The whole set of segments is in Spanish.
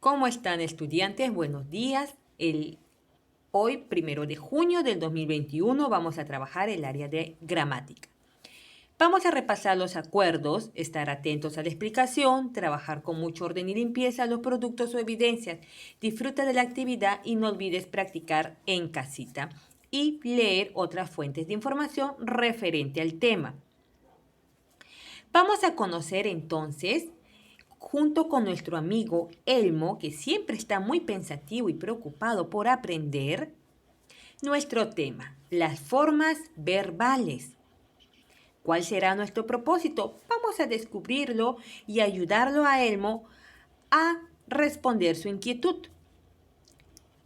¿Cómo están, estudiantes? Buenos días. Hoy, 1 de junio del 2021, vamos a trabajar el área de gramática. Vamos a repasar los acuerdos, estar atentos a la explicación, trabajar con mucho orden y limpieza los productos o evidencias. Disfruta de la actividad y no olvides practicar en casita y leer otras fuentes de información referente al tema. Vamos a conocer entonces, junto con nuestro amigo Elmo, que siempre está muy pensativo y preocupado por aprender, nuestro tema, las formas verbales. ¿Cuál será nuestro propósito? Vamos a descubrirlo y ayudarlo a Elmo a responder su inquietud.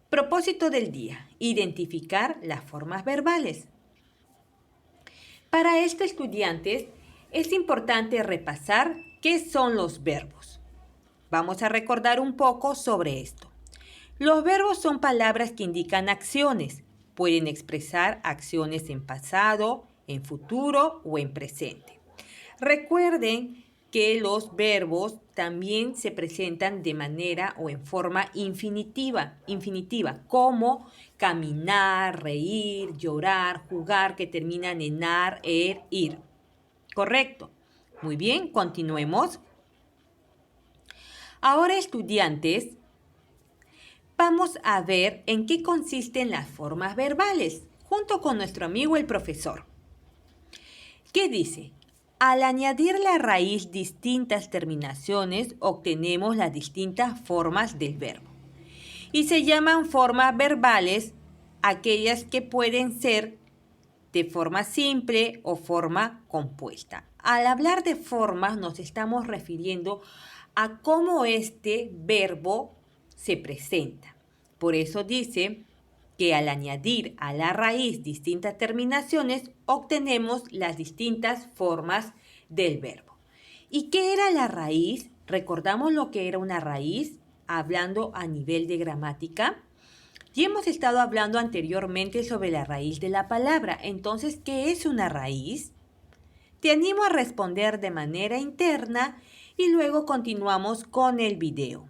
Propósito del día, identificar las formas verbales. Para estos estudiantes es importante repasar qué son los verbos. Vamos a recordar un poco sobre esto. Los verbos son palabras que indican acciones. Pueden expresar acciones en pasado, en futuro o en presente. Recuerden que los verbos también se presentan de manera o en forma infinitiva, como caminar, reír, llorar, jugar, que terminan en ar, ir. ¿Correcto? Muy bien, continuemos. Ahora, estudiantes, vamos a ver en qué consisten las formas verbales, junto con nuestro amigo el profesor. ¿Qué dice? Al añadir la raíz distintas terminaciones, obtenemos las distintas formas del verbo. Y se llaman formas verbales aquellas que pueden ser de forma simple o forma compuesta. Al hablar de formas nos estamos refiriendo a cómo este verbo se presenta. Por eso dice que al añadir a la raíz distintas terminaciones, obtenemos las distintas formas del verbo. ¿Y qué era la raíz? ¿Recordamos lo que era una raíz hablando a nivel de gramática? Ya hemos estado hablando anteriormente sobre la raíz de la palabra. Entonces, ¿qué es una raíz? Te animo a responder de manera interna y luego continuamos con el video.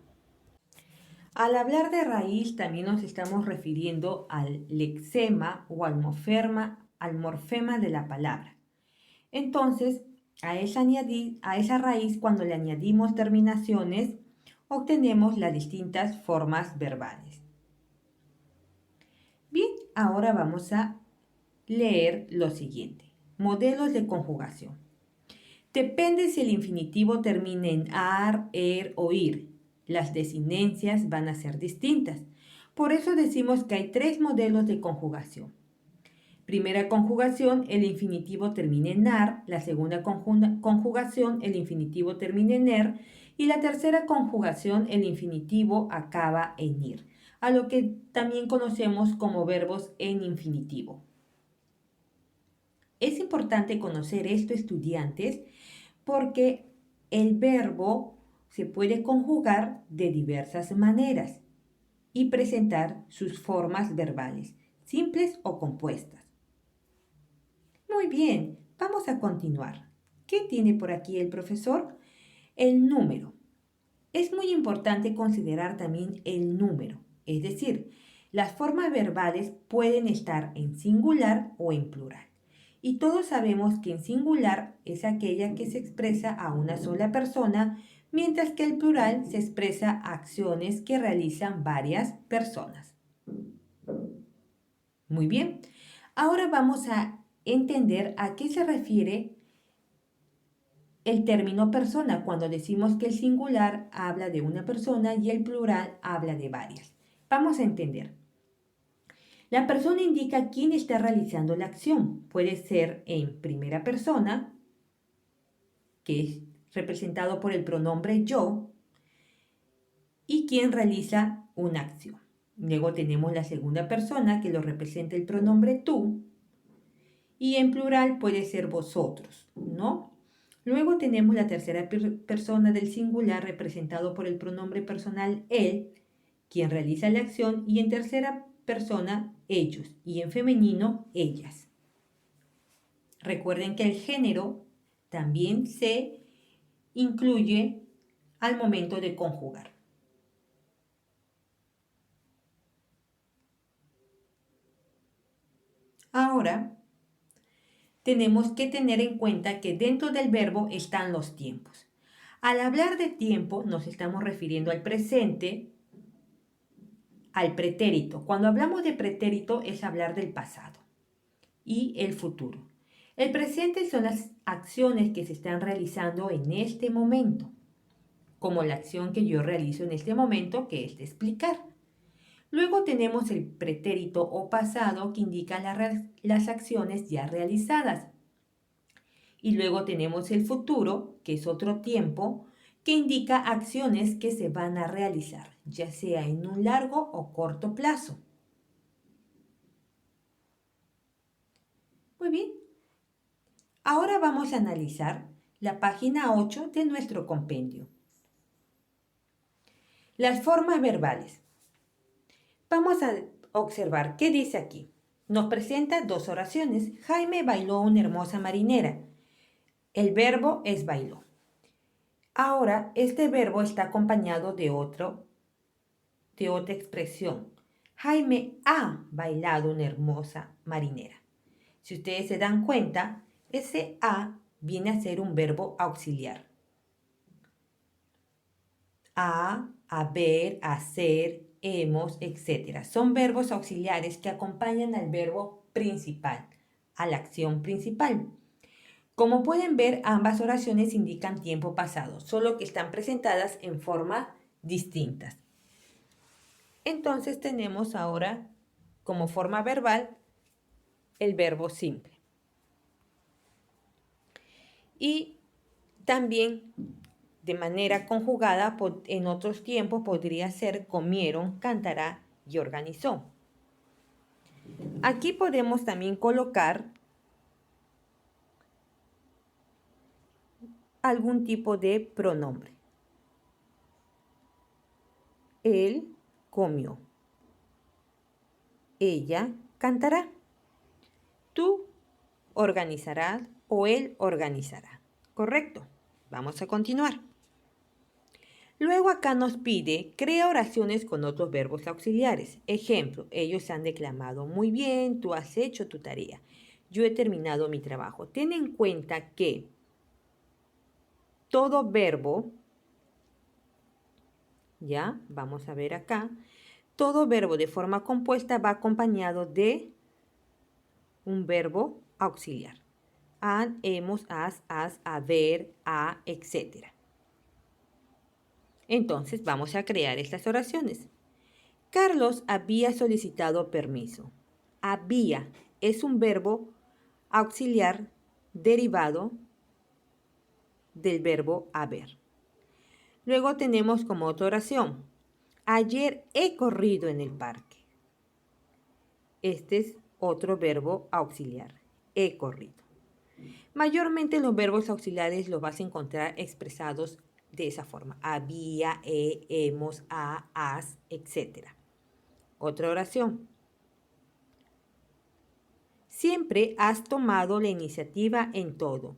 Al hablar de raíz también nos estamos refiriendo al lexema o al morfema de la palabra. Entonces, a esa raíz, cuando le añadimos terminaciones, obtenemos las distintas formas verbales. Bien, ahora vamos a leer lo siguiente. Modelos de conjugación. Depende si el infinitivo termina en ar, o ir. Las desinencias van a ser distintas. Por eso decimos que hay 3 modelos de conjugación. Primera conjugación, el infinitivo termina en ar. La segunda conjugación, el infinitivo termina en er. Y la tercera conjugación, el infinitivo acaba en ir, a lo que también conocemos como verbos en infinitivo. Es importante conocer esto, estudiantes, porque el verbo se puede conjugar de diversas maneras y presentar sus formas verbales, simples o compuestas. Muy bien, vamos a continuar. ¿Qué tiene por aquí el profesor? El número. Es muy importante considerar también el número, es decir, las formas verbales pueden estar en singular o en plural. Y todos sabemos que en singular es aquella que se expresa a una sola persona, mientras que el plural se expresa a acciones que realizan varias personas. Muy bien, ahora vamos a entender a qué se refiere el término persona cuando decimos que el singular habla de una persona y el plural habla de varias. Vamos a entender. La persona indica quién está realizando la acción. Puede ser en primera persona, que es representado por el pronombre yo, y quien realiza una acción. Luego tenemos la segunda persona, que lo representa el pronombre tú, y en plural puede ser vosotros, ¿no? Luego tenemos la tercera persona del singular, representado por el pronombre personal él, quien realiza la acción, y en tercera persona ellos, y en femenino ellas. Recuerden que el género también se incluye al momento de conjugar. Ahora tenemos que tener en cuenta que dentro del verbo están los tiempos. Al hablar de tiempo nos estamos refiriendo al presente, al pretérito. Cuando hablamos de pretérito es hablar del pasado y el futuro. El presente son las acciones que se están realizando en este momento, como la acción que yo realizo en este momento, que es de explicar. Luego tenemos el pretérito o pasado que indica las acciones ya realizadas. Y luego tenemos el futuro, que es otro tiempo, que indica acciones que se van a realizar, ya sea en un largo o corto plazo. Muy bien. Ahora vamos a analizar la página 8 de nuestro compendio. Las formas verbales. Vamos a observar qué dice aquí. Nos presenta dos oraciones. Jaime bailó una hermosa marinera. El verbo es bailó. Ahora, este verbo está acompañado de otra expresión. Jaime ha bailado una hermosa marinera. Si ustedes se dan cuenta, ese ha viene a ser un verbo auxiliar. A, haber, hacer, hemos, etc. Son verbos auxiliares que acompañan al verbo principal, a la acción principal. Como pueden ver, ambas oraciones indican tiempo pasado, solo que están presentadas en formas distintas. Entonces tenemos ahora como forma verbal el verbo simple. Y también de manera conjugada en otros tiempos podría ser comieron, cantará y organizó. Aquí podemos también colocar algún tipo de pronombre. Él comió. Ella cantará. Tú organizarás o él organizará. ¿Correcto? Vamos a continuar. Luego acá nos pide, crea oraciones con otros verbos auxiliares. Ejemplo, ellos han declamado muy bien, tú has hecho tu tarea. Yo he terminado mi trabajo. Ten en cuenta que todo verbo, ya, vamos a ver acá, todo verbo de forma compuesta va acompañado de un verbo auxiliar. Han, hemos, has, haber, a, etc. Entonces vamos a crear estas oraciones. Carlos había solicitado permiso. Había es un verbo auxiliar derivado del verbo haber. Luego tenemos como otra oración. Ayer he corrido en el parque. Este es otro verbo auxiliar. He corrido. Mayormente los verbos auxiliares los vas a encontrar expresados de esa forma. Había, hemos, ha, has, etc. Otra oración. Siempre has tomado la iniciativa en todo.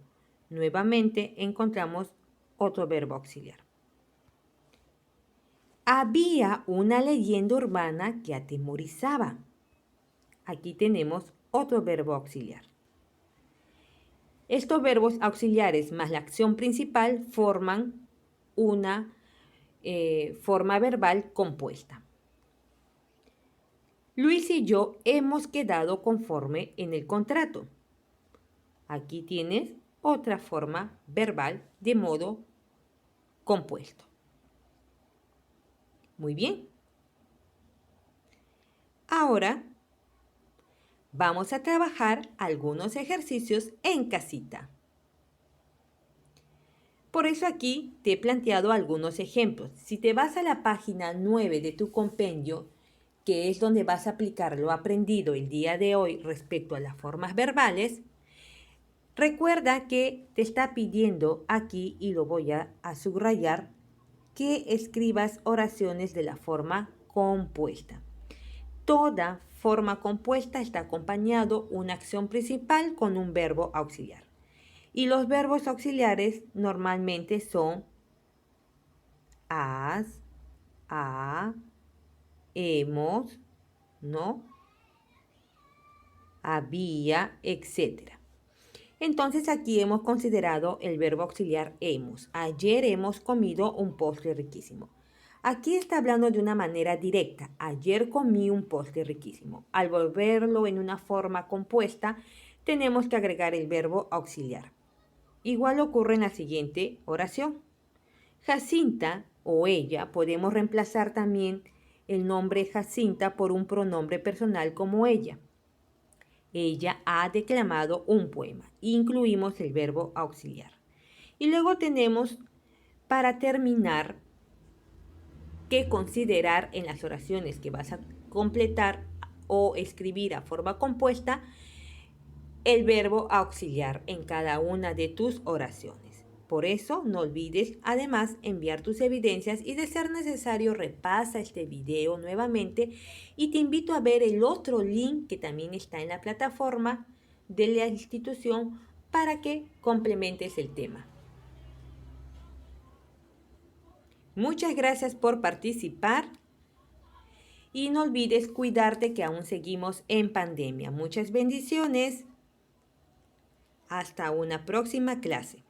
Nuevamente encontramos otro verbo auxiliar. Había una leyenda urbana que atemorizaba. Aquí tenemos otro verbo auxiliar. Estos verbos auxiliares más la acción principal forman una forma verbal compuesta. Luis y yo hemos quedado conforme en el contrato. Aquí tienes otra forma verbal de modo compuesto. Muy bien. Ahora vamos a trabajar algunos ejercicios en casita. Por eso aquí te he planteado algunos ejemplos. Si te vas a la página 9 de tu compendio, que es donde vas a aplicar lo aprendido el día de hoy respecto a las formas verbales, recuerda que te está pidiendo aquí, y lo voy a subrayar, que escribas oraciones de la forma compuesta. Toda forma compuesta está acompañado una acción principal con un verbo auxiliar. Y los verbos auxiliares normalmente son has, ha, hemos, ¿no? había, etc. Entonces aquí hemos considerado el verbo auxiliar hemos. Ayer hemos comido un postre riquísimo. Aquí está hablando de una manera directa. Ayer comí un postre riquísimo. Al volverlo en una forma compuesta, tenemos que agregar el verbo auxiliar. Igual ocurre en la siguiente oración. Jacinta o ella, podemos reemplazar también el nombre Jacinta por un pronombre personal como ella. Ella ha declamado un poema. Incluimos el verbo auxiliar. Y luego tenemos, para terminar, que considerar en las oraciones que vas a completar o escribir a forma compuesta el verbo auxiliar en cada una de tus oraciones. Por eso no olvides además enviar tus evidencias y de ser necesario repasa este video nuevamente y te invito a ver el otro link que también está en la plataforma de la institución para que complementes el tema. Muchas gracias por participar y no olvides cuidarte que aún seguimos en pandemia. Muchas bendiciones. Hasta una próxima clase.